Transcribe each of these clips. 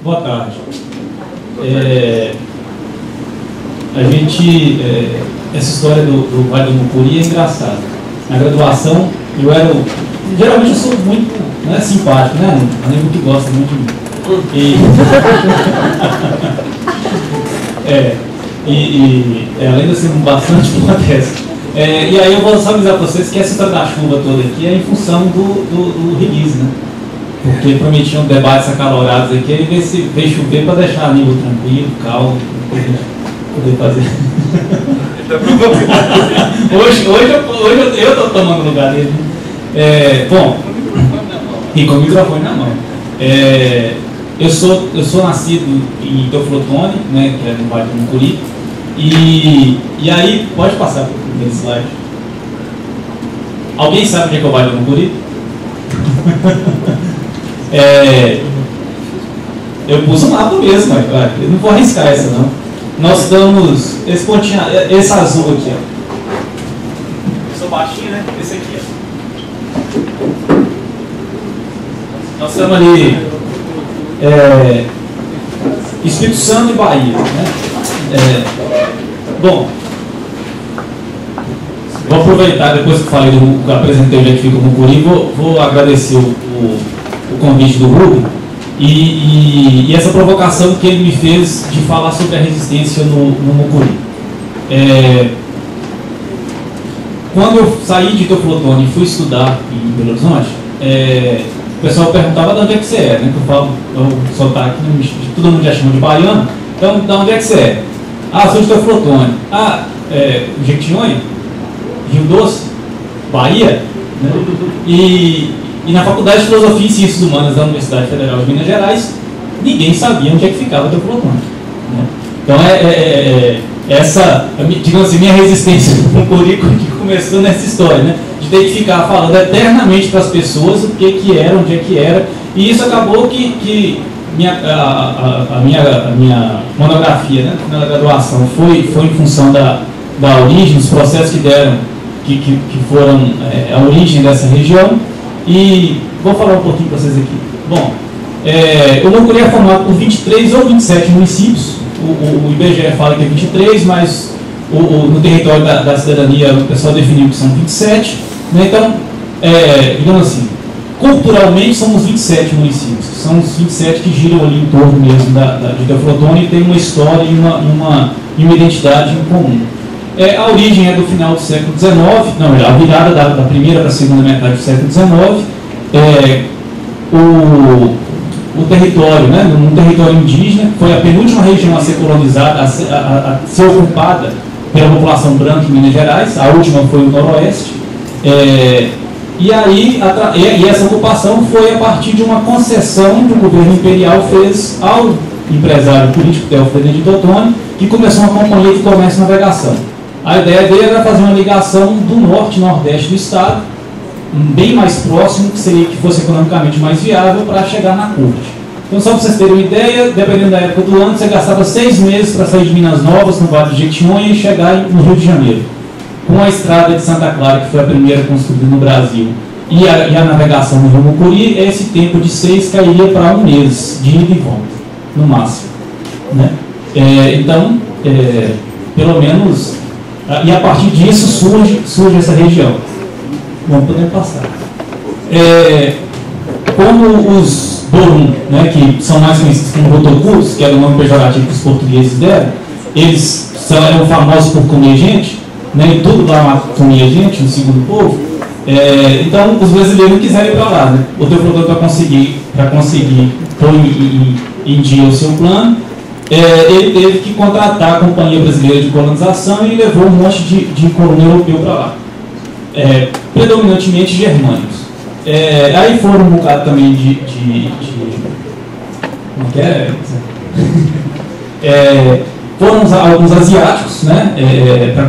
Boa tarde. Essa história do Vale do Mucuri é engraçada. Na graduação, geralmente eu sou muito simpático, né? Um amigo que gosta muito de mim. Além de ser bastante modesto. E aí eu vou só avisar para vocês que essa história da chuva toda aqui é em função do release, né? Porque prometiam debates acalorados aqui, aí veio chover para deixar a nível tranquilo, calmo, para a gente poder fazer. hoje eu estou tomando lugar dele. Bom, e com o microfone na mão. Eu sou nascido em Teoflotone, né, que é no Vale do Mucuri, e aí, pode passar para o primeiro slide. Alguém sabe onde é que é o Vale do Mucuri? Eu pus um mapa mesmo, eu não vou arriscar essa não. Nós estamos, esse pontinho, esse azul aqui, ó. Eu sou baixinho, né? Esse aqui, ó. Nós estamos ali, Espírito Santo e Bahia, né? Bom, vou aproveitar, depois que falei apresentei onde é que fica o Mucuri, vou agradecer o convite do Rubem e essa provocação que ele me fez de falar sobre a resistência no Mucuri. Quando eu saí de Teoflotone e fui estudar em Belo Horizonte, o pessoal perguntava de onde é que você é, né? Eu falo, eu sotaque, todo mundo já chama de baiano, então de onde é que você é? Sou de Teoflotone. Jequitinhonha? Rio Doce? Bahia? Né? E na Faculdade de Filosofia e Ciências Humanas da Universidade Federal de Minas Gerais, ninguém sabia onde é que ficava Teoflotone. Né? Então essa, digamos assim, minha resistência no Mucuri que começou nessa história, né? De ter que ficar falando eternamente para as pessoas o que era, onde é que era, e isso acabou que a minha monografia, né, na graduação foi em função da origem, dos processos que foram a origem dessa região, e vou falar um pouquinho para vocês aqui. Bom, o Mucuri é formado por 23 ou 27 municípios, o IBGE fala que é 23, mas no território da cidadania o pessoal definiu que são 27, né? Então, digamos assim, culturalmente somos 27 municípios, são os 27 que giram ali em torno mesmo de Teoflotone e tem uma história e uma identidade em comum. A origem é do final do século XIX, a virada da primeira para a segunda metade do século XIX. O território, né, num território indígena, foi a penúltima região a ser colonizada, a ser ocupada pela população branca em Minas Gerais, a última foi o Noroeste. E essa ocupação foi a partir de uma concessão que o governo imperial fez ao empresário político Teófilo Benedito Ottoni, que começou uma companhia de comércio e navegação. A ideia dele era fazer uma ligação do norte e nordeste do estado, bem mais próximo, que fosse economicamente mais viável para chegar na corte. Então, só para vocês terem uma ideia, dependendo da época do ano, você gastava 6 meses para sair de Minas Novas, no Vale do Jequitinhonha, e chegar no Rio de Janeiro. Com a estrada de Santa Clara, que foi a primeira construída no Brasil, e a navegação no Rio Mucuri, esse tempo de 6 cairia para 1 mês, de ida e volta, no máximo. Né? Então, pelo menos, e a partir disso surge essa região. Vamos poder passar. Como os Borum, né, que são mais conhecidos como Botocudos, que era o nome pejorativo que os portugueses deram, eles eram famosos por comer gente, né, e tudo lá comia gente, no segundo povo. Então os brasileiros não quiseram ir para lá, né? O teu produto para conseguir pôr em dia o seu plano, ele teve que contratar a Companhia Brasileira de Colonização e levou um monte de colônia europeu para lá, predominantemente germânicos. Aí foram um bocado também como que é? Foram alguns asiáticos, né, para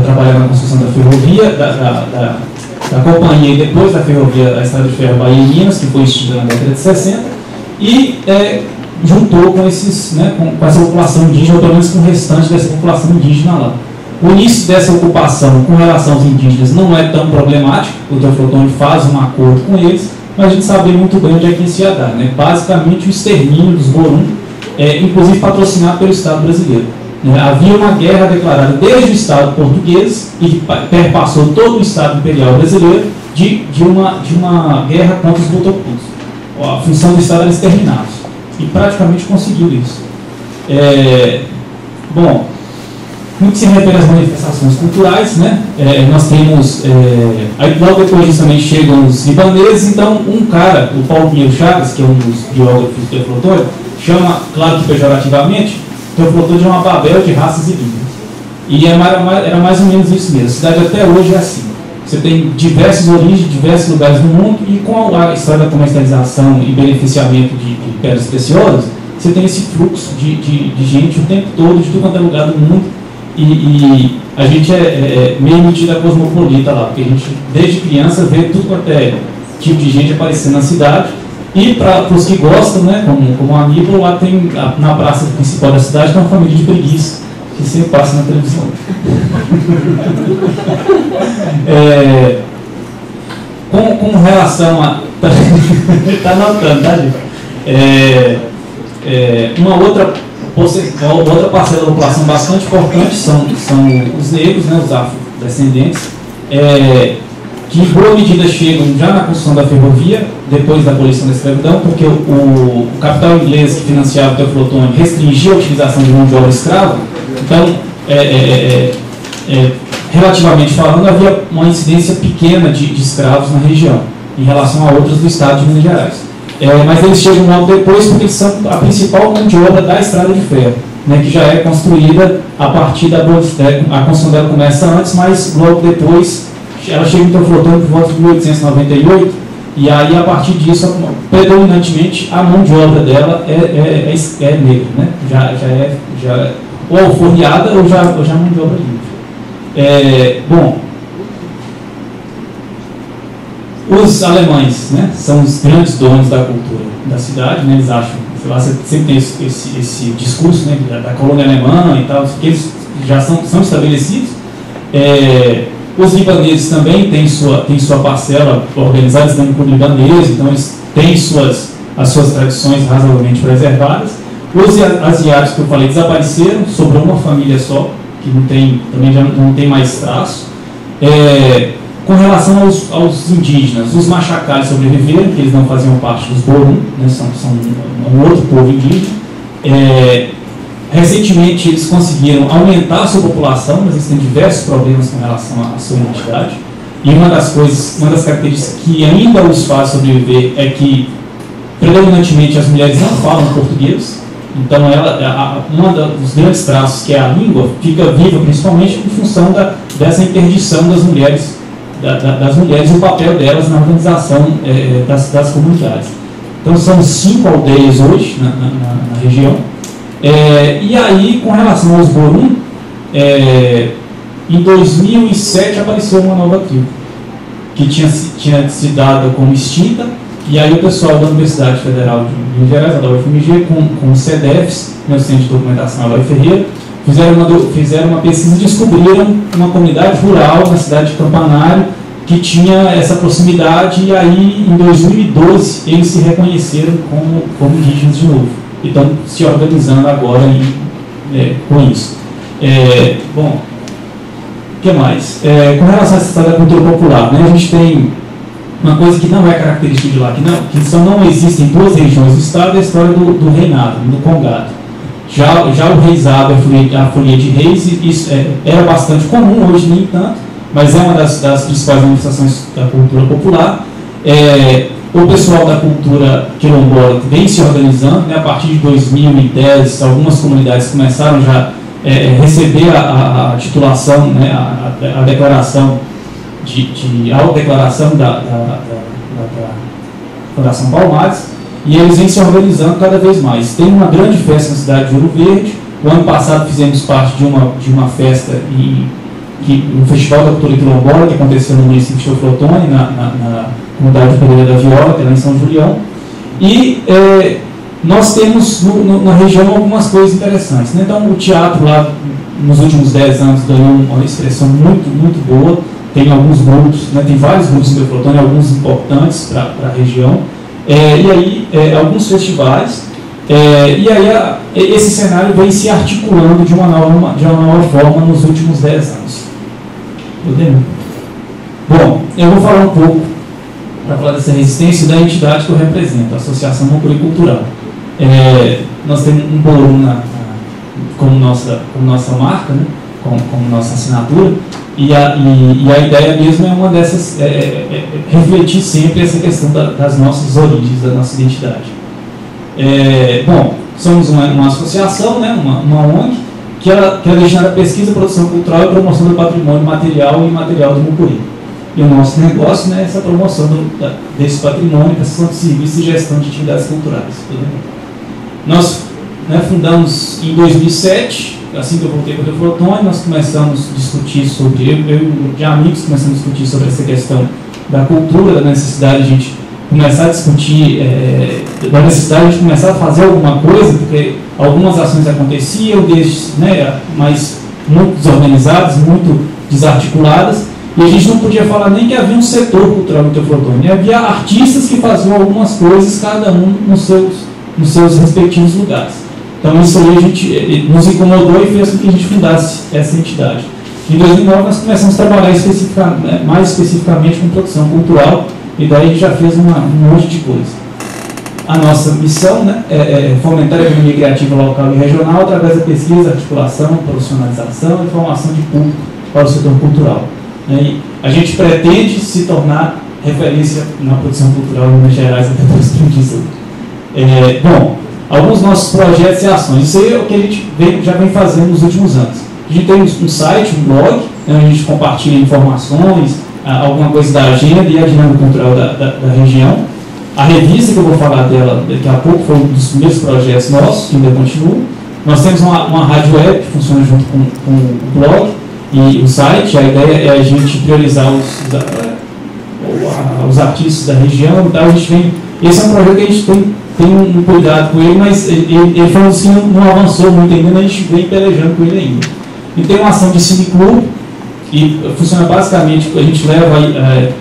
trabalhar na construção da ferrovia, da companhia e depois da ferrovia, da estrada de ferro Bahia e Minas, que foi instituída na década de 60, e juntou com essa população indígena, ou pelo menos com o restante dessa população indígena lá. O início dessa ocupação com relação aos indígenas não é tão problemático, o Teoflotone faz um acordo com eles, mas a gente sabia muito bem onde é que isso ia dar, né? Basicamente o extermínio dos Borun, inclusive patrocinado pelo Estado brasileiro. Havia uma guerra declarada desde o Estado português e que perpassou todo o Estado imperial brasileiro de uma guerra contra os Botocudos. A função do Estado era exterminá-los. E praticamente conseguiu isso. Bom, no que se refere às manifestações culturais, né, nós temos, aí logo depois disso também chegam os libaneses. Então um cara, o Paulo Pinheiro Chagas, que é um dos biógrafos do Teoflotone, chama, claro que pejorativamente, Teoflotone de uma Babel de raças e línguas. E era mais ou menos isso mesmo. A cidade até hoje é assim. Você tem diversas origens, diversos lugares no mundo, e com a história da comercialização e beneficiamento de pedras preciosas, você tem esse fluxo de gente o tempo todo, de tudo quanto é lugar do mundo, e a gente é meio metido a cosmopolita lá, porque a gente, desde criança, vê tudo quanto é tipo de gente aparecendo na cidade, e para os que gostam, né, como a Aníbal, lá tem, na praça principal da cidade, tem uma família de preguiça, que sempre passa na televisão. Com relação a... Está anotando, tá, gente? Uma outra parcela da população bastante importante são os negros, né, os afrodescendentes, que em boa medida chegam já na construção da ferrovia, depois da abolição da escravidão, porque o capital inglês que financiava o Teoflotone restringia a utilização de mão de obra escrava. Então, relativamente falando, havia uma incidência pequena de escravos na região, em relação a outros do estado de Minas Gerais. Mas eles chegam logo depois porque eles são a principal mão de obra da estrada de ferro, né, que já é construída a partir da a construção dela começa antes, mas logo depois ela chega em Teoflotone por volta de 1898, e aí a partir disso, predominantemente, a mão de obra dela é negra, né? Já ou alforriada ou já mão de obra livre. Bom, os alemães, né, são os grandes donos da cultura da cidade, né, eles acham, sei lá, você sempre tem esse discurso, né, da colônia alemã e tal, que eles já são estabelecidos. Os libaneses também têm sua parcela organizada, eles têm um clube libanês, então eles têm as suas tradições razoavelmente preservadas. Os asiáticos que eu falei desapareceram, sobrou uma família só, que também já não tem mais traço. Com relação aos indígenas, os machacais sobreviveram, que eles não faziam parte dos Borun, né, são um outro povo indígena. Recentemente eles conseguiram aumentar a sua população, mas eles têm diversos problemas com relação à sua identidade. E uma das características que ainda os faz sobreviver é que, predominantemente, as mulheres não falam português. Então, dos grandes traços, que é a língua, fica viva principalmente em função dessa interdição das mulheres e o papel delas na organização das comunidades. Então, são 5 aldeias hoje na região. E aí, com relação aos Borun, em 2007 apareceu uma nova tribo, que tinha se dado como extinta, e aí o pessoal da Universidade Federal de Minas Gerais, da UFMG, com os CEDEFs, meu Centro de Documentação Aloy Ferreira, fizeram uma pesquisa e descobriram uma comunidade rural na cidade de Campanário, que tinha essa proximidade, e aí em 2012 eles se reconheceram como indígenas de novo. E estão se organizando agora com isso. Bom, o que mais? Com relação a essa história da cultura popular, né, a gente tem uma coisa que não é característica de lá, que não existem duas regiões do estado, é a história do reinado, do congado. Já o reizado, a folia de reis, isso era bastante comum, hoje nem tanto, mas é uma das principais manifestações da cultura popular. O pessoal da cultura quilombola vem se organizando, né, a partir de 2010, algumas comunidades começaram já a receber a titulação, né, a declaração a autodeclaração da Fundação Palmares, e eles vêm se organizando cada vez mais. Tem uma grande festa na cidade de Ouro Verde. O ano passado fizemos parte de uma festa no Festival da Cultura Quilombola, que aconteceu no município de Teoflotone, na comunidade de Pereira da Viola, que é lá em São Julião. E nós temos na região algumas coisas interessantes, né? Então, o teatro lá, nos últimos 10 anos, ganhou uma expressão muito, muito boa. tem alguns grupos, né, tem vários grupos de Teoflotone, alguns importantes para a região, e aí alguns festivais, e aí esse cenário vem se articulando de uma nova forma nos últimos 10 anos. Bom, eu vou falar um pouco, para falar dessa resistência, da entidade que eu represento, a Associação Mucuri Cultural. Nós temos um bolo como nossa marca, né? como nossa assinatura, e a ideia mesmo é uma dessas, refletir sempre essa questão das nossas origens, da nossa identidade. Bom, somos uma associação, né? uma ONG, que é destinada à pesquisa, produção cultural e promoção do patrimônio material e imaterial do Mucuri. E o nosso negócio, né, é essa promoção desse patrimônio, prestação de serviços e gestão de atividades culturais. Nós, né, fundamos em 2007, assim que eu voltei para o Teoflotone, nós começamos a discutir sobre, eu e um grupo de amigos começamos a discutir sobre essa questão da cultura, da necessidade de a gente começar a discutir, da necessidade de a gente começar a fazer alguma coisa, porque algumas ações aconteciam, né, mas muito desorganizadas, muito desarticuladas, e a gente não podia falar nem que havia um setor cultural no Teoflotone, havia artistas que faziam algumas coisas, cada um nos seus respectivos lugares. Então isso aí a gente nos incomodou e fez com que a gente fundasse essa entidade. Em 2009 nós começamos a trabalhar mais especificamente com produção cultural, e daí a gente já fez um monte de coisa. A nossa missão, né, é fomentar a economia criativa local e regional através da pesquisa, articulação, profissionalização e formação de público para o setor cultural. E a gente pretende se tornar referência na produção cultural em Minas Gerais até 2018. Bom, alguns nossos projetos e ações, isso aí é o que a gente já vem fazendo nos últimos anos. A gente tem um site, um blog, né, a gente compartilha informações, alguma coisa da agenda e a dinâmica cultural da região. A revista, que eu vou falar dela daqui a pouco, foi um dos primeiros projetos nossos, que ainda continua. Nós temos uma rádio web que funciona junto com o blog e o site. A ideia é a gente priorizar os artistas da região. Então a gente vem, esse é um projeto que a gente tem um cuidado com ele, mas ele foi um dos que não avançou muito ainda, a gente vem pelejando com ele ainda. E tem uma ação de cineclube, e funciona basicamente, a gente leva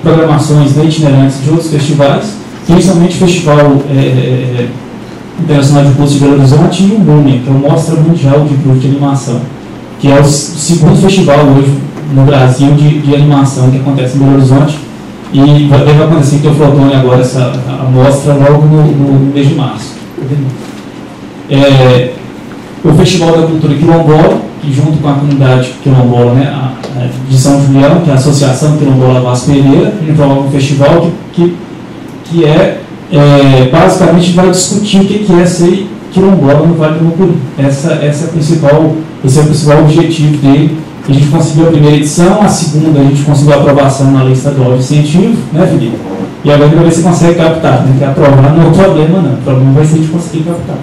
programações, né, itinerantes de outros festivais, principalmente o Festival Internacional de Curso de Belo Horizonte e o MUMIA, que é o Mostra Mundial de Curso de Animação, que é o segundo festival hoje no Brasil de animação que acontece em Belo Horizonte, e deve acontecer em Teoflotone agora a mostra logo no mês de março. O Festival da Cultura Quilombola, que junto com a comunidade quilombola, né, de São Julião, que é a Associação Quilombola Vasco Pereira, a gente promove um festival que basicamente vai discutir o que é ser quilombola no Vale do Mucuri. Esse é o principal objetivo dele. A gente conseguiu a primeira edição, a segunda a gente conseguiu a aprovação na Lei Estadual de Incentivo, né, Felipe? E agora vai ver se consegue captar, né? Que aprovar não é o problema, não. O problema vai ser de conseguir captar.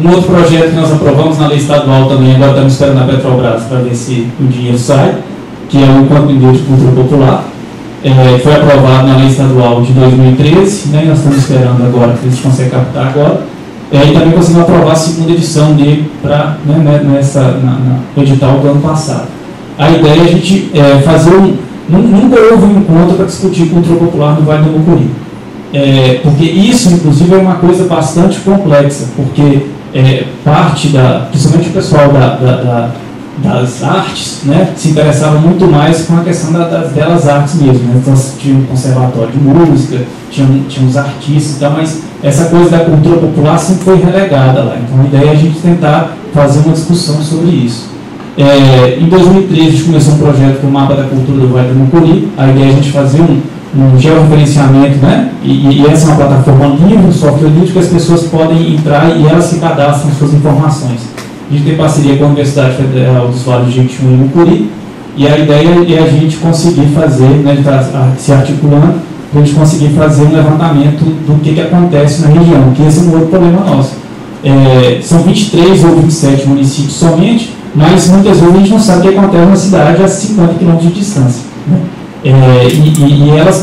Um outro projeto que nós aprovamos na Lei Estadual também, agora estamos esperando a Petrobras para ver se o dinheiro sai, que é o Encontro Mineiro de Cultura Popular. Foi aprovado na Lei Estadual de 2013, né, e nós estamos esperando agora que a gente consiga captar agora. E também conseguimos aprovar a segunda edição dele no edital do ano passado. A ideia é a gente fazer nunca houve um encontro para discutir cultura popular no Vale do Mucuri. Porque isso, inclusive, é uma coisa bastante complexa, porque parte principalmente o pessoal das artes, né, se interessava muito mais com a questão das belas artes mesmo, né? Então, tinha um conservatório de música, tinha os artistas e tal, mas essa coisa da cultura popular sempre foi relegada lá. Então a ideia é a gente tentar fazer uma discussão sobre isso. Em 2013 a gente começou um projeto que é o Mapa da Cultura do Vale do Mucuri. A ideia é a gente fazer um georreferenciamento, né? E essa é uma plataforma livre, um software livre, que as pessoas podem entrar e elas se cadastram suas informações. A gente tem parceria com a Universidade Federal dos Vales de Jequitinhonha e Mucuri, e a ideia é a gente conseguir fazer, né, a gente está se articulando para a gente conseguir fazer um levantamento do que acontece na região, que esse é um outro problema nosso. São 23 ou 27 municípios somente, mas muitas vezes a gente não sabe o que acontece na cidade a 50 km de distância, né? E eles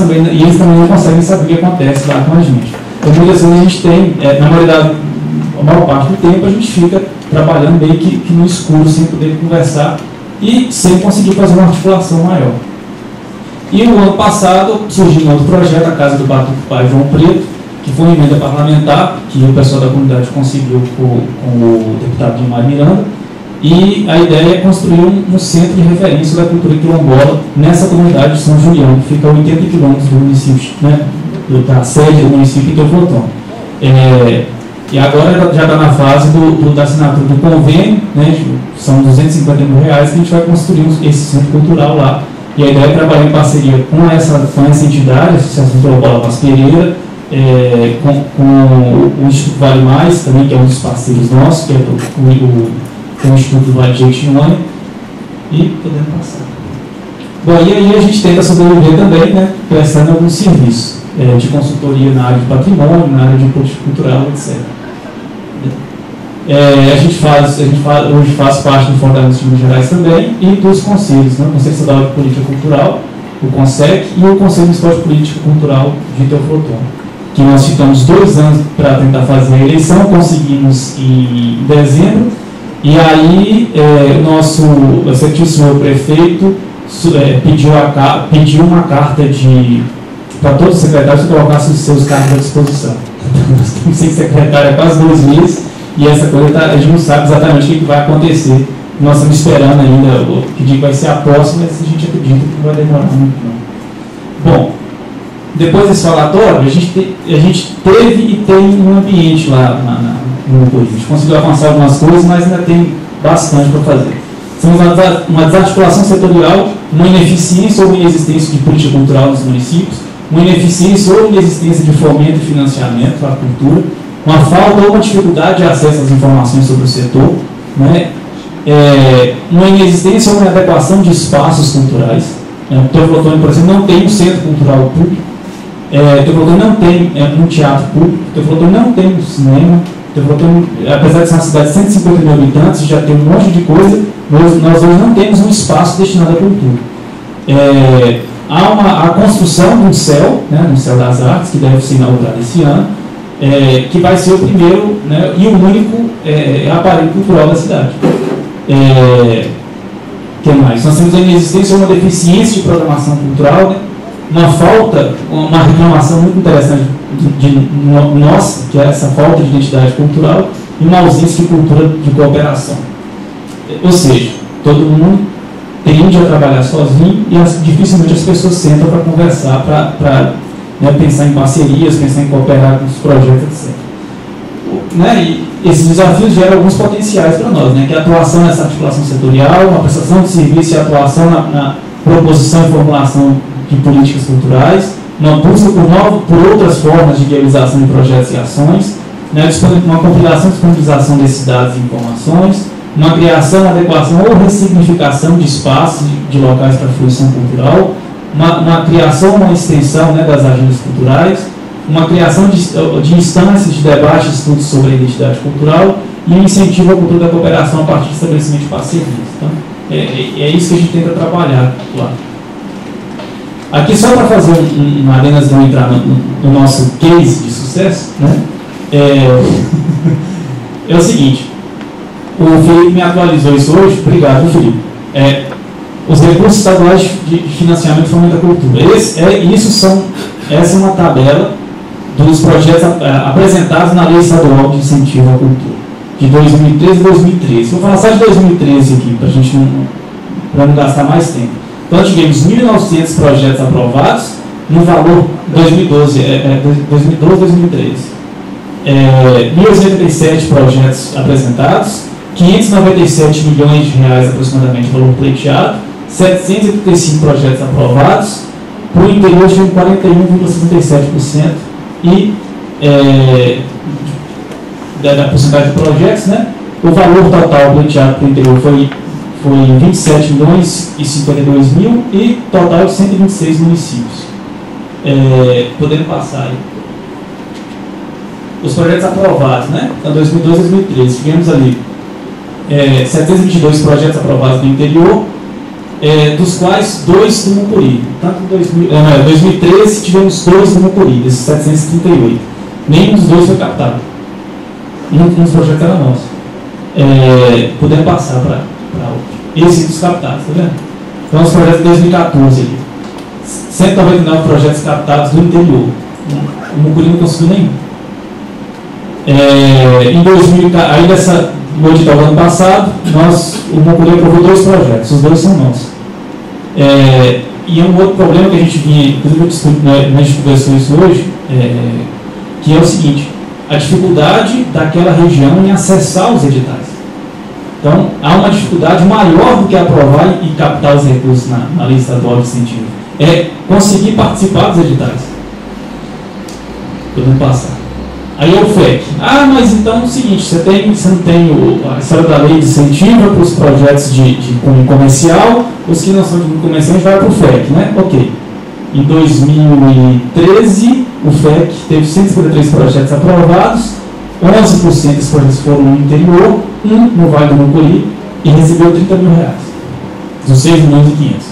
também não conseguem saber o que acontece lá com a gente. Então muitas vezes a gente tem, a maior parte do tempo a gente fica trabalhando meio que no escuro, sem poder conversar e sem conseguir fazer uma articulação maior. E no ano passado surgiu um outro projeto, a Casa do Batuque Pai João Preto, que foi uma emenda parlamentar, que o pessoal da comunidade conseguiu com o deputado Dilmar Miranda, e a ideia é construir um centro de referência da cultura quilombola nessa comunidade de São Julião, que fica a 80 quilômetros do município, né, da sede do município de Teoflotone. E agora já está na fase da assinatura do convênio, né, são R$250 mil que a gente vai construir esse centro cultural lá. E a ideia é trabalhar em parceria com essa entidade, a Associação Quilombola Paz Pereira, com o Instituto Vale Mais, também, que é um dos parceiros nossos, que é o Instituto Vale de Jequitinhonha, e podemos passar. Bom, e aí a gente tenta sobreviver também, né, prestando alguns serviços de consultoria na área de patrimônio, na área de política cultural, etc. A gente hoje faz parte do Fortaleza de Minas Gerais também e dos conselhos, né? O Conselho Estadual de Política Cultural, o CONSEC, e o Conselho Municipal de Política Cultural de Teoflotone, que nós ficamos 2 anos para tentar fazer a eleição, conseguimos em dezembro, e aí o nosso excelentíssimo prefeito pediu uma carta para todos os secretários que colocassem os seus cargos à disposição. Então, nós estamos sem secretário há quase 2 meses, e essa coisa a gente não sabe exatamente o que vai acontecer. Nós estamos esperando ainda que dia vai ser a próxima, mas a gente acredita que não vai demorar muito não. Bom, depois desse falatório, a gente teve e tem um ambiente lá no Corinthians. A gente conseguiu avançar algumas coisas, mas ainda tem bastante para fazer. Temos uma desarticulação setorial, uma ineficiência ou inexistência de política cultural nos municípios, uma ineficiência ou inexistência de fomento e financiamento à cultura, uma falta ou uma dificuldade de acesso às informações sobre o setor, né? Uma inexistência ou uma inadequação de espaços culturais. O Teoflotone, por exemplo, não tem um centro cultural público, o Teoflotone não tem um teatro público, o Teoflotone não tem um cinema, o Teoflotone, apesar de ser uma cidade de 150 mil habitantes, já tem um monte de coisa, nós hoje não temos um espaço destinado à cultura. Há a construção de um céu, né, um céu das artes, que deve ser inaugurado esse ano, que vai ser o primeiro, né, e o único aparelho cultural da cidade. Que mais? Nós temos a inexistência ou uma deficiência de programação cultural, né, uma reclamação muito interessante nossa, que é essa falta de identidade cultural, e uma ausência de cultura de cooperação. Ou seja, todo mundo tende a trabalhar sozinho e dificilmente as pessoas sentam para conversar, para pensar em parcerias, pensar em cooperar com os projetos, etc. E esses desafios geram alguns potenciais para nós, né, que é a atuação nessa articulação setorial, a prestação de serviço e a atuação na proposição e formulação de políticas culturais, uma busca por outras formas de realização de projetos e ações, né, uma compilação e disponibilização desses dados e informações, uma criação, adequação ou ressignificação de espaços, de locais para fruição cultural, uma criação, uma extensão, né, das agendas culturais, uma criação de instâncias de debate e estudos sobre a identidade cultural e um incentivo à cultura da cooperação a partir de estabelecimento de parcerias. Então, é isso que a gente tenta trabalhar lá. Aqui, só para fazer uma apenas não entrar no nosso case de sucesso, né, é o seguinte, o Felipe me atualizou isso hoje, obrigado, Felipe. Os recursos estaduais de financiamento e fomento da cultura. Essa é uma tabela dos projetos apresentados na Lei Estadual de Incentivo à Cultura, de 2013 e 2013. Vou falar só de 2013 aqui, para não gastar mais tempo. Então, tivemos 1.900 projetos aprovados, no valor 2012, 2013. 1.087 projetos apresentados, 597 milhões de reais aproximadamente valor pleiteado, 785 projetos aprovados, para o interior tivemos 41,67% e da porcentagem de projetos, né? O valor total pleiteado para o interior foi 27 milhões e 52 mil e total de 126 municípios. Podendo passar aí. Os projetos aprovados, né? Então, 2012 e 2013, tivemos ali 722 projetos aprovados no interior, dos quais 2 do Mucuri. Tanto em 2013 tivemos 2 do Mucuri, desses 738. Nenhum dos 2 foi captado. Nenhum dos projetos era nosso. Podemos passar para outro. Esse dos captados, tá vendo? Então, os projetos de 2014 ali. 199 projetos captados do interior. O Mucuri não conseguiu nenhum. Em 2000, aí no edital do ano passado, o Mucuri aprovou 2 projetos, os 2 são nossos. E um outro problema que a gente vinha, inclusive a gente conversou isso hoje, que é o seguinte: a dificuldade daquela região em acessar os editais. Então, há uma dificuldade maior do que aprovar e captar os recursos na lei estadual de incentivo. É conseguir participar dos editais. Podemos passar. Aí é o FEC. Mas então é o seguinte, você não tem a história da lei de incentivo para os projetos de cunho comercial, os que não são de cunho comercial a gente vai para o FEC, né? Ok. Em 2013, o FEC teve 153 projetos aprovados, 11% desses projetos foram no interior, no Vale do Mucuri, e recebeu R$30 mil, dos 6 milhões e 500.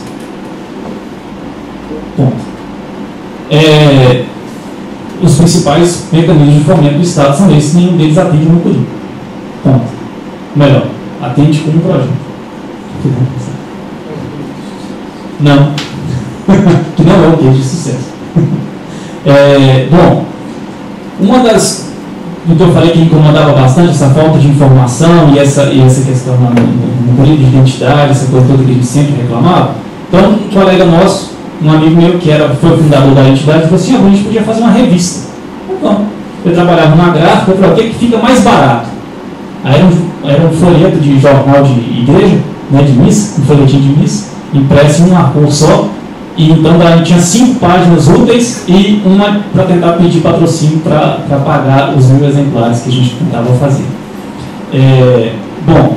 Ponto. Os principais mecanismos de fomento do Estado são esses, nenhum deles atende o Mucuri. Ponto. Melhor, atende como um projeto. Não. Que não é o case de sucesso. Bom, uma das... Então eu falei que incomodava bastante essa falta de informação e essa questão no Mucuri de identidade, essa coisa toda que a gente sempre reclamava. Então, um colega nosso, um amigo meu que foi fundador da entidade, falou assim: a gente podia fazer uma revista. Então, eu trabalhava numa gráfica, eu falei: o que fica mais barato? Aí era um folheto de jornal de igreja, né, de missa, um folhetinho de missa, impresso em uma cor só, e então a gente tinha 5 páginas úteis e uma para tentar pedir patrocínio para pagar os 1000 exemplares que a gente tentava fazer. Bom,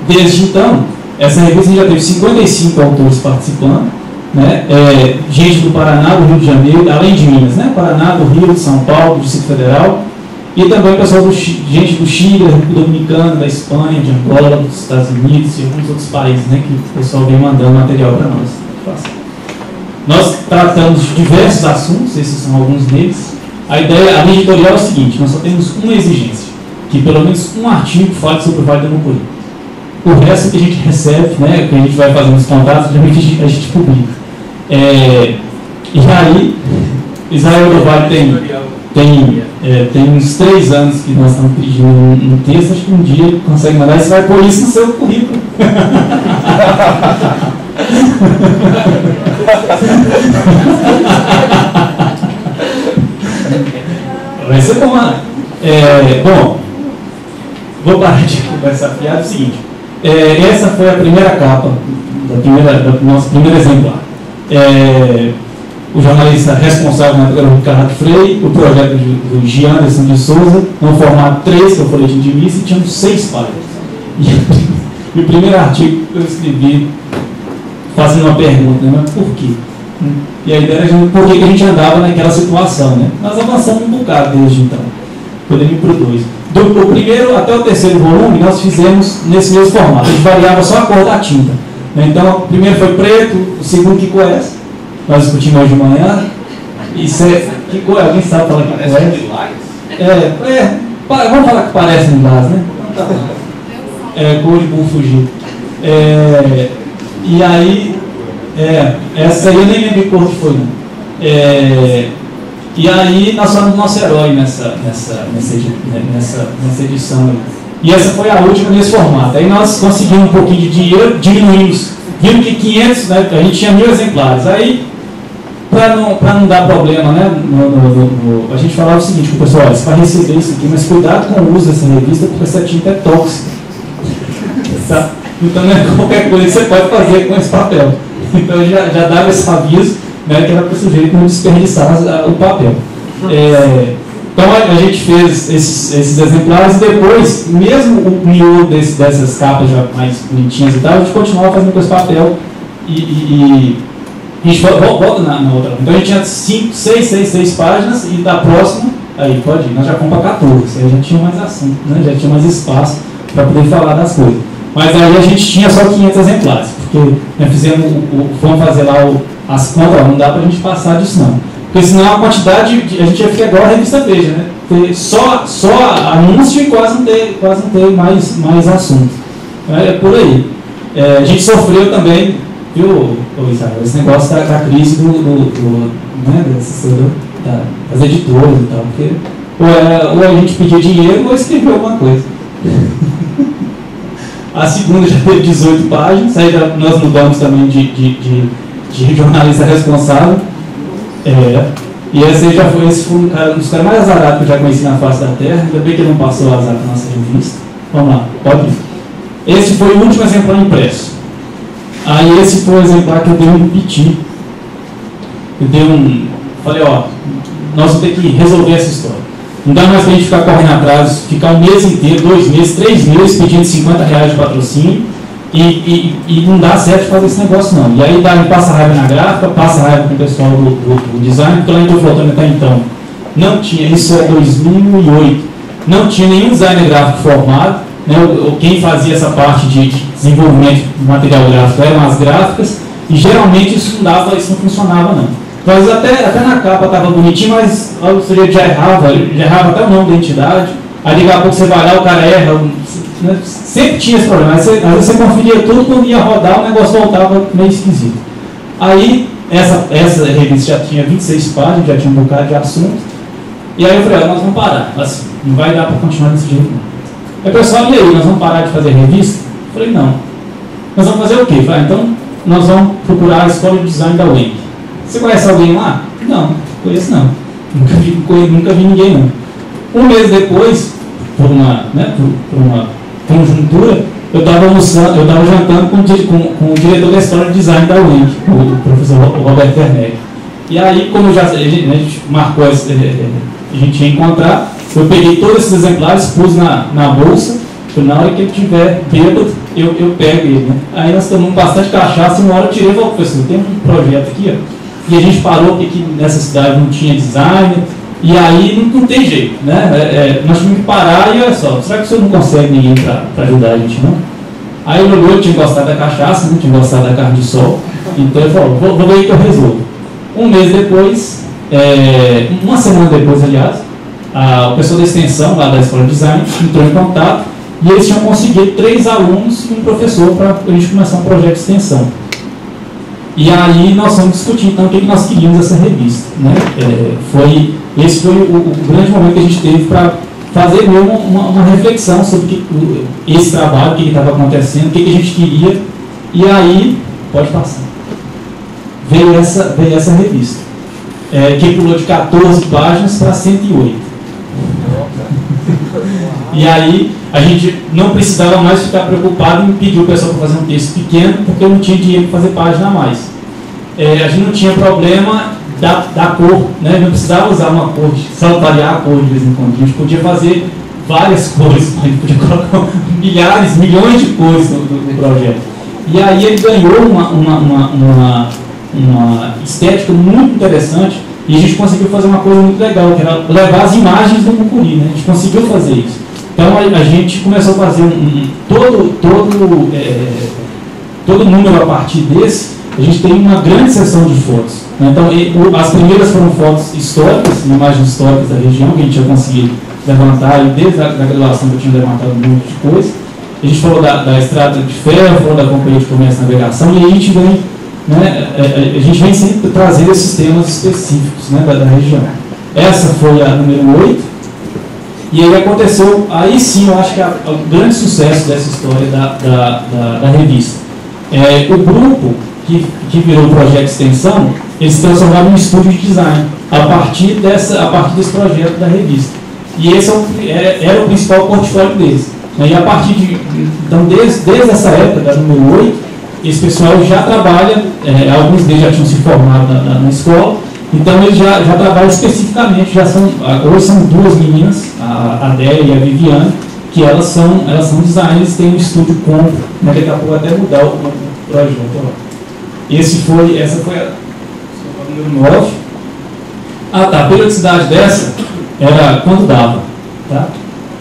desde então, essa revista já teve 55 autores participando, né? Gente do Paraná, do Rio de Janeiro, além de Minas, né? Paraná, do Rio, de São Paulo, do Distrito Federal, e também pessoal gente do Chile, da República Dominicana, da Espanha, de Angola, dos Estados Unidos e alguns outros países, né? Que o pessoal vem mandando material para nós. Nós tratamos de diversos assuntos, esses são alguns deles. A linha editorial é o seguinte: nós só temos uma exigência, que pelo menos um artigo fale sobre o Vale do Mucuri. O resto que a gente recebe, né, que a gente vai fazendo os contatos, geralmente a gente publica. E aí, Israel do Vale tem uns 3 anos que nós estamos pedindo um texto, acho que um dia ele consegue mandar, e você vai pôr isso no seu currículo. Vai ser bom, né? Bom, vou parar de conversar fiado. É o seguinte: essa foi a primeira capa do nosso primeiro exemplar. O jornalista responsável na época era o Ricardo Frei, o projeto do Gian Anderson de Souza, no formato 3, que é o folhetim de missa, e tínhamos 6 páginas. E o primeiro artigo que eu escrevi fazendo uma pergunta, né? Mas por quê? E a ideia era por que a gente andava naquela situação, né? Nós avançamos um bocado desde então. Podemos ir para o 2. Do primeiro até o terceiro volume, nós fizemos nesse mesmo formato. A gente variava só a cor da tinta. Então, o primeiro foi preto, o segundo que cor é essa? Nós discutimos hoje de manhã. Que cor é? Alguém sabe falar que cor é? Vamos falar que parece lilás, né? Cor de bom fugir. E aí, essa aí eu nem lembro que cor que foi, não. E aí nós somos nosso herói nessa edição aí. E essa foi a última nesse formato. Aí nós conseguimos um pouquinho de dinheiro, diminuímos. Vimos que 500, né, a gente tinha 1000 exemplares. Aí, para não dar problema, né, a gente falava o seguinte para o pessoal: olha, você vai receber isso aqui, mas cuidado com o uso dessa revista, porque essa tinta é tóxica. Tá? Então não é qualquer coisa que você pode fazer com esse papel. Então já dava esse aviso, né, que era para o sujeito não desperdiçar o papel. Então a gente fez esses exemplares e depois, mesmo o miolo dessas capas já mais bonitinhas e tal, a gente continuava fazendo com esse papel e a gente volta na outra. Então a gente tinha 6 páginas e da próxima, aí pode ir, nós já fomos para 14, aí já tinha mais assunto, né, já tinha mais espaço para poder falar das coisas. Mas aí a gente tinha só 500 exemplares, porque nós fomos fazer lá as contas, não dá para a gente passar disso não. Porque senão a quantidade, a gente ia ficar igual a revista Veja, né? Ter só anúncio e quase não ter mais assunto. É por aí. A gente sofreu também viu, Israel, esse negócio da crise né, das editoras e tal, porque ou a gente pedia dinheiro ou escrevia alguma coisa. A segunda já teve 18 páginas, aí nós mudamos também de jornalista responsável. E esse foi um dos caras mais azarados que eu já conheci na face da Terra. Ainda bem que ele não passou o azar para nossa revista. Vamos lá, pode ir. Esse foi o último exemplar impresso. Aí esse foi o exemplar que eu dei um piti. Falei, ó, nós vamos ter que resolver essa história. Não dá mais para a gente ficar correndo atrás, ficar um mês inteiro, 2 meses, 3 meses pedindo R$50 de patrocínio e não dá certo fazer esse negócio não. E aí passa raiva na gráfica, passa raiva com o pessoal do design, porque lá em Teoflotone até então não tinha, isso é 2008, não tinha nenhum designer gráfico formado, né? Quem fazia essa parte de desenvolvimento de material gráfico eram as gráficas, e geralmente isso não funcionava não. Mas até na capa estava bonitinho, mas o sujeito já errava até o nome da entidade. Aí daqui a pouco você vai lá, o cara erra, né? Sempre tinha esse problema. Às vezes você conferia tudo, quando ia rodar, o negócio voltava meio esquisito. Aí essa revista já tinha 26 páginas, já tinha um bocado de assunto. E aí eu falei, nós vamos parar, assim, não vai dar para continuar desse jeito não. Aí o pessoal, e aí, nós vamos parar de fazer revista? Eu falei, não. Nós vamos fazer o quê? Eu falei, então nós vamos procurar a escola de design da UEM. Você conhece alguém lá? Não, conheço não. Nunca vi ninguém não. Um mês depois, por uma conjuntura, eu estava jantando com o diretor da escola de design da UEM, o professor Roberto Werneck. E aí, como a gente marcou, a gente ia encontrar, eu peguei todos esses exemplares, pus na bolsa, na hora que ele estiver bêbado, eu pego ele. Né? Aí nós tomamos bastante cachaça e uma hora eu tirei e falei, professor, tem um projeto aqui, ó. E a gente parou porque aqui nessa cidade não tinha design, e aí não tem jeito, né? Nós tínhamos que parar e olha só, será que o senhor não consegue ninguém para ajudar a gente, não? Aí ele olhou, eu tinha gostado da cachaça, não tinha gostado da carne de sol, então ele falou, vou ver o que eu resolvo. Um mês depois, uma semana depois, aliás, o pessoal da extensão lá da escola de design entrou em contato e eles tinham conseguido 3 alunos e um professor para a gente começar um projeto de extensão. E aí nós fomos discutir então o que nós queríamos dessa revista, né? Esse foi o grande momento que a gente teve para fazer mesmo uma reflexão sobre esse trabalho, o que estava acontecendo, o que a gente queria. E aí, pode passar, veio essa revista, que pulou de 14 páginas para 108. E aí a gente não precisava mais ficar preocupado em pedir o pessoal para fazer um texto pequeno, porque eu não tinha dinheiro para fazer página a mais. A gente não tinha problema da cor, né? Não precisava usar uma cor, só variar a cor de vez em quando. A gente podia fazer várias cores, a gente podia colocar milhões de cores no projeto. E aí ele ganhou uma estética muito interessante e a gente conseguiu fazer uma coisa muito legal, que era levar as imagens do Mucuri, né? A gente conseguiu fazer isso. Então a gente começou a fazer todo número a partir desse. A gente tem uma grande seção de fotos. Então, as primeiras foram fotos históricas, imagens históricas da região, que a gente já conseguiu levantar, e desde a graduação eu tinha levantado um monte de coisa. A gente falou da estrada de ferro, falou da Companhia de Comércio e Navegação, e aí a gente vem, né, a gente vem sempre trazendo esses temas específicos, né, da região. Essa foi a número 8, e aí aconteceu, aí sim eu acho que o grande sucesso dessa história da revista. O grupo que virou o projeto de extensão, eles se transformaram em um estúdio de design a partir desse projeto da revista. E esse era o principal portfólio deles. E a partir então, desde essa época, da número 8, esse pessoal já trabalha, alguns deles já tinham se formado na escola, então eles já trabalham especificamente, hoje são 2 meninas, a Adélia e a Viviane, que elas são designers, têm um estúdio com, daqui a pouco até mudar o projeto. Essa foi a número 9. A periodicidade dessa era quando dava. Tá?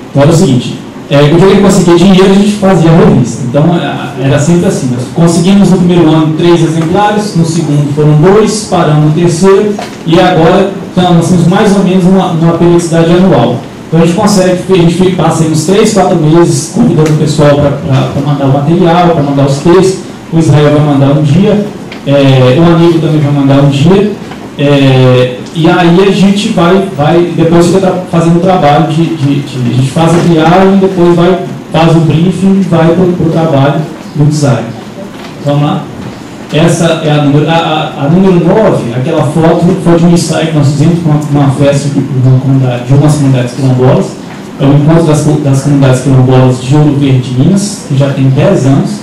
Então era o seguinte, quando a gente conseguia dinheiro, a gente fazia a revista. Então era sempre assim, nós conseguimos no primeiro ano 3 exemplares, no segundo foram 2, paramos no terceiro, e agora nós temos mais ou menos uma periodicidade anual. Então a gente passa uns 3, 4 meses convidando o pessoal para mandar o material, para mandar os textos. o Israel vai mandar um dia, o amigo também vai mandar um dia, e aí a gente vai depois fica fazendo o trabalho a gente faz a viagem, depois faz o briefing e vai para o trabalho do design. Vamos lá? Essa é a número 9, aquela foto foi de um ensaio que nós fizemos com uma festa de umas comunidades quilombolas. É o encontro das comunidades quilombolas de Ouro Verde, Minas, que já tem 10 anos.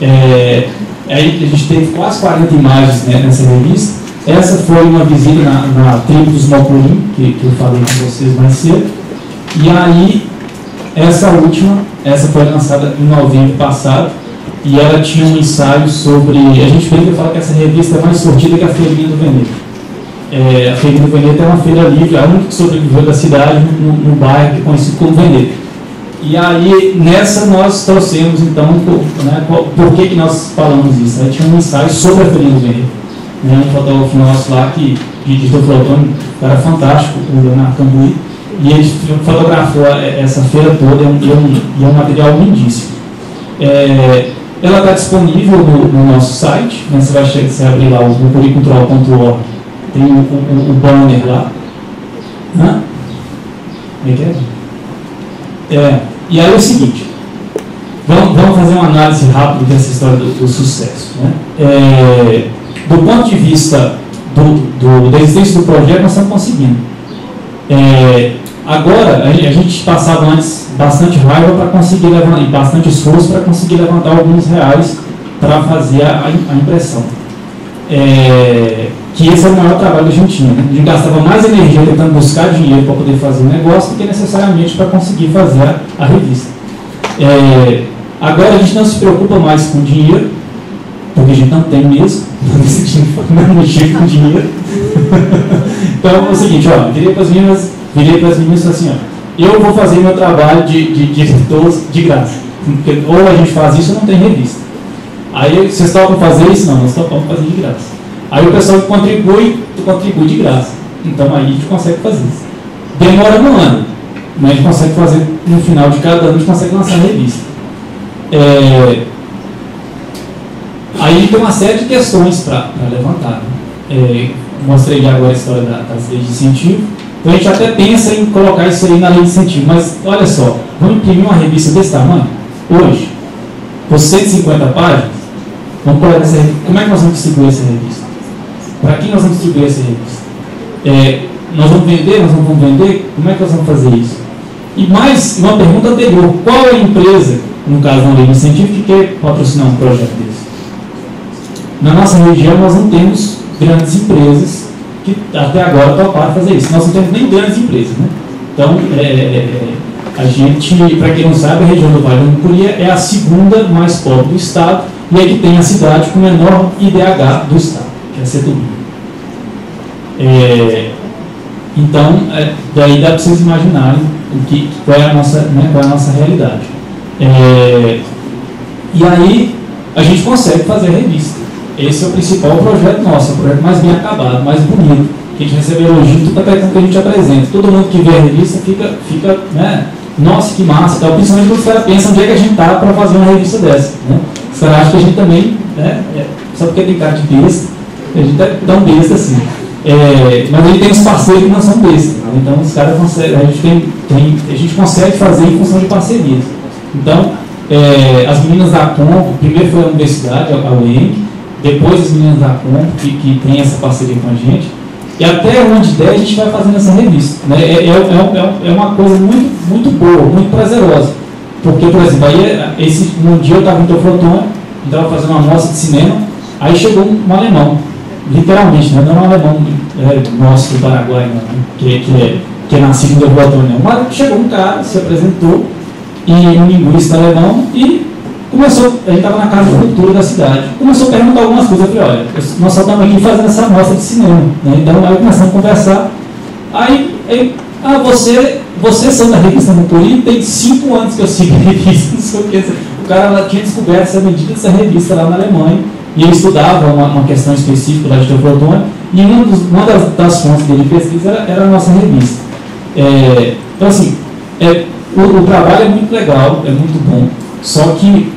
Aí a gente teve quase 40 imagens, né, nessa revista. Essa foi uma visita na tribo dos Mocorim, que eu falei com vocês mais cedo. E aí, essa última, essa foi lançada em novembro passado, e ela tinha um ensaio sobre... A gente brinca e fala que essa revista é mais sortida que a Feirinha do Veneto. A Feirinha do Veneto é uma feira livre, a única que sobreviveu da cidade, no bairro que é conhecido como Veneto. E aí, nessa nós trouxemos, então, né, por que nós falamos isso? Aí tinha um ensaio sobre a Feirinha do Veneto. Um fotógrafo nosso lá, que editou o Flotone, um cara fantástico, o Leonardo Cambuí, e ele fotografou essa feira toda, e é um material lindíssimo. Ela está disponível no nosso site, né? Você abrir lá o puricultural.org, tem o banner lá. Hã? Como é que é? E aí é o seguinte, vamos fazer uma análise rápida dessa história do sucesso. Né? Do ponto de vista da existência do projeto, nós estamos conseguindo. Agora, a gente passava antes bastante raiva para conseguir levantar, e bastante esforço para conseguir levantar alguns reais para fazer a impressão. Que esse é o maior trabalho que a gente tinha. Né? A gente gastava mais energia tentando buscar dinheiro para poder fazer o negócio do que necessariamente para conseguir fazer a revista. Agora a gente não se preocupa mais com dinheiro, porque a gente não tem mesmo, não mexer com dinheiro. Então é o seguinte, ó, virei para as meninas e falei assim, ó, eu vou fazer meu trabalho de editor de graça, porque ou a gente faz isso ou não tem revista. Aí vocês topam fazer isso? Não, nós topamos fazer de graça. Aí o pessoal que contribui de graça. Então aí a gente consegue fazer isso. Demora um ano, mas a gente consegue fazer, no final de cada ano, a gente consegue lançar a revista. Aí tem uma série de questões para levantar. Mostrei agora a história das leis de incentivo. Então a gente até pensa em colocar isso aí na lei de incentivo, mas olha só, vamos imprimir uma revista desse tamanho, hoje, com 150 páginas, vamos colocar essa revista. Como é que nós vamos distribuir essa revista? Para quem nós vamos distribuir essa revista? Nós vamos vender? Nós não vamos vender? Como é que nós vamos fazer isso? E mais uma pergunta anterior, qual é a empresa, no caso da lei de incentivo, que quer patrocinar um projeto desse? Na nossa região nós não temos grandes empresas que até agora toparam fazer isso. Nós não temos nem grandes empresas, né? Então, a gente, para quem não sabe, a região do Vale do Mucuri é a segunda mais pobre do estado e é que tem a cidade com o menor IDH do estado, que é Setúbal. Então, daí dá para vocês imaginarem qual é a nossa realidade. E aí, a gente consegue fazer a revista. Esse é o principal projeto nosso, é o projeto mais bem acabado, mais bonito, que a gente recebe elogio de toda a que a gente apresenta. Todo mundo que vê a revista fica né? Nossa, que massa, então, principalmente quando os caras pensam onde é que a gente está para fazer uma revista dessa. Né? Os caras acham que a gente também, né? Só porque tem cara de besta, a gente é tão besta assim. Mas a gente tem uns parceiros que não são bestas. Né? Então os caras conseguem, a gente consegue fazer em função de parcerias. Então, as meninas da Comp, primeiro foi a universidade, a UENG, depois as meninas da Comp, que tem essa parceria com a gente, e até onde der a gente vai fazendo essa revista. Né? É uma coisa muito, muito boa, muito prazerosa. Porque, por exemplo, um dia eu estava em Teoflotone, estava fazendo uma mostra de cinema, aí chegou um alemão, literalmente, né? Não é um alemão nosso do Paraguai, não, que é nascido em Teoflotone, não. Mas chegou um cara, se apresentou, e um linguista alemão, e começou, a gente estava na Casa de Cultura da cidade, começou a perguntar algumas coisas. Eu falei, olha, nós só estamos aqui fazendo essa mostra de cinema, né? Então aí começamos a conversar, vocês são da revista Mucuri, tem 5 anos que eu sigo a revista, não sei o que, o cara tinha descoberto essa medida dessa revista lá na Alemanha, e ele estudava uma questão específica lá de Teoflotone, e uma das fontes dele de pesquisa era a nossa revista. Então assim, o trabalho é muito legal, é muito bom, só que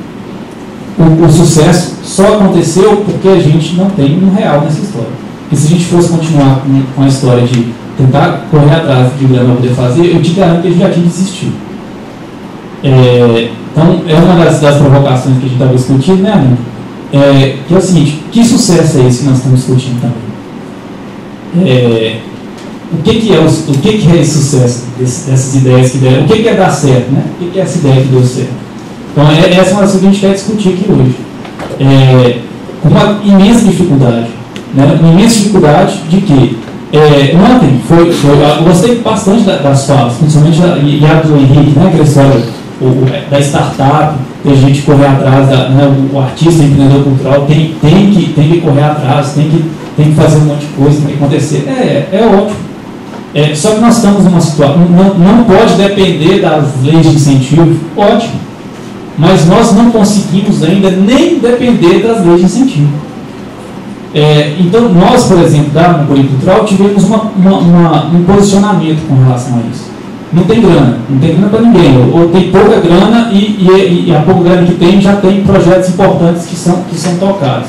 o sucesso só aconteceu porque a gente não tem um real nessa história. Porque se a gente fosse continuar com a história de tentar correr atrás de grana para poder fazer, eu te garanto que a gente já tinha desistido. Então, é uma das provocações que a gente estava discutindo, né, amigo? Que é o seguinte: que sucesso é esse que nós estamos discutindo também? O que é esse sucesso dessas ideias que deram? O que é dar certo, né? O que é essa ideia que deu certo? Então, essa é uma coisa que a gente quer discutir aqui hoje. Com uma imensa dificuldade. Né? Uma imensa dificuldade de que ontem eu gostei bastante das falas, principalmente a do Henrique, né? Aquela história da startup, que a gente correr atrás, o artista, o empreendedor cultural tem que correr atrás, tem que fazer um monte de coisa, tem que acontecer. É ótimo. Só que nós estamos numa situação, não pode depender das leis de incentivo, ótimo, mas nós não conseguimos ainda nem depender das leis de incentivo. Então, nós, por exemplo, da Mocorim Cultural, tivemos um posicionamento com relação a isso. Não tem grana para ninguém, ou tem pouca grana e a pouca grana que tem já tem projetos importantes que são tocados.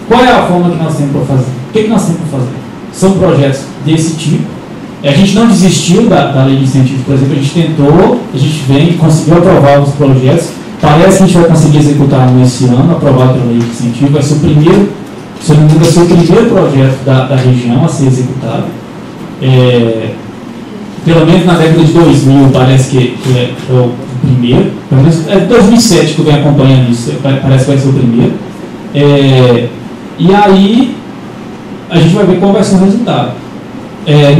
Qual é a forma que nós temos para fazer? O que nós temos para fazer? São projetos desse tipo. A gente não desistiu da lei de incentivo, por exemplo, a gente tentou, a gente conseguiu aprovar os projetos. Parece que a gente vai conseguir executar esse ano, aprovado pela lei de incentivo. Vai ser o primeiro, se eu não me engano, vai ser o primeiro projeto da região a ser executado. Pelo menos na década de 2000, parece que é o primeiro. Pelo menos é 2007 que eu venho acompanhando isso, parece que vai ser o primeiro. E aí, a gente vai ver qual vai ser o resultado.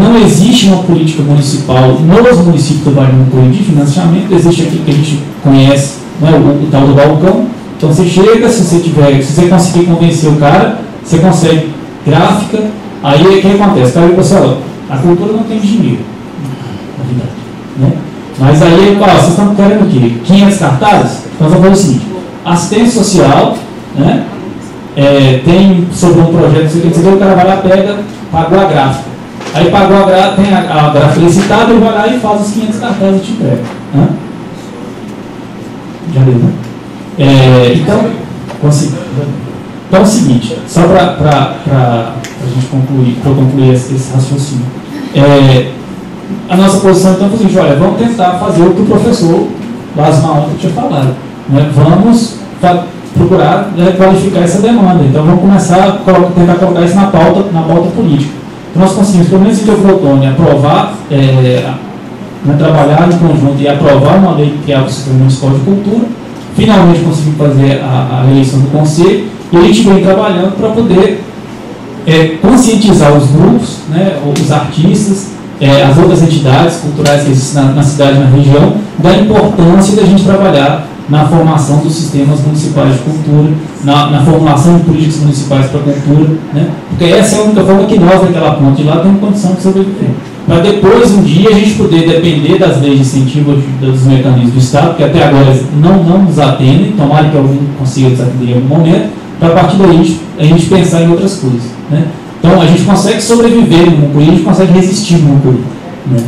Não existe uma política municipal nos municípios do Vale do Mocorim de financiamento. Existe aqui que a gente conhece, né, o tal do balcão. Então você chega, se você conseguir convencer o cara, você consegue gráfica. Aí o que acontece? O cara diz assim: a cultura não tem dinheiro, na verdade, né? Mas aí vocês estão querendo o quê? 500 cartazes? Então vamos fazer o seguinte: assistência social, né? Tem sobre um projeto, o cara vai lá, pagou a gráfica. Aí pagou tem a gráfica licitada, ele vai lá e faz os 500 cartazes e te entrega. Já deu, né? Então, é o seguinte, só para a gente concluir esse raciocínio. A nossa posição então foi o seguinte: olha, vamos tentar fazer o que o professor Lasma ontem tinha falado. Né? Vamos procurar qualificar essa demanda. Então vamos começar a tentar colocar isso na pauta política. Nós conseguimos, pelo menos em Teoflotone, aprovar, trabalhar em conjunto e aprovar uma lei que criava o Sistema Municipal de Cultura. Finalmente conseguimos fazer a eleição do conselho e a gente vem trabalhando para poder conscientizar os grupos, né, os artistas, as outras entidades culturais que existem na cidade e na região, da importância da gente trabalhar na formação dos sistemas municipais de cultura, na formulação de políticas municipais para a cultura, né? Porque essa é a única forma que nós, naquela ponta de lá, temos condição de sobreviver. Para depois, um dia, a gente poder depender das leis de incentivo dos mecanismos do Estado, que até agora não nos atendem, tomara que algum consiga desatender em algum momento, para a partir daí a gente pensar em outras coisas. Né? Então, a gente consegue sobreviver no Mocorim, a gente consegue resistir no Mocorim. Né?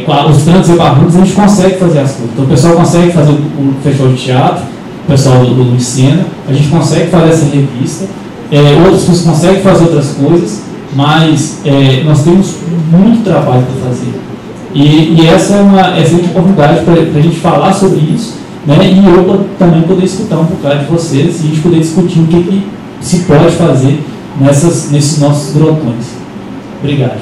Com os trancos e barrancos, a gente consegue fazer as coisas. Então, o pessoal consegue fazer o festival de teatro, o pessoal do Sena, a gente consegue fazer essa revista, outras pessoas conseguem fazer outras coisas, mas nós temos muito trabalho para fazer. E essa é uma excelente oportunidade para a gente falar sobre isso, né? E eu também poder escutar um bocado de vocês e a gente poder discutir o que se pode fazer nesses nossos grotões. Obrigado.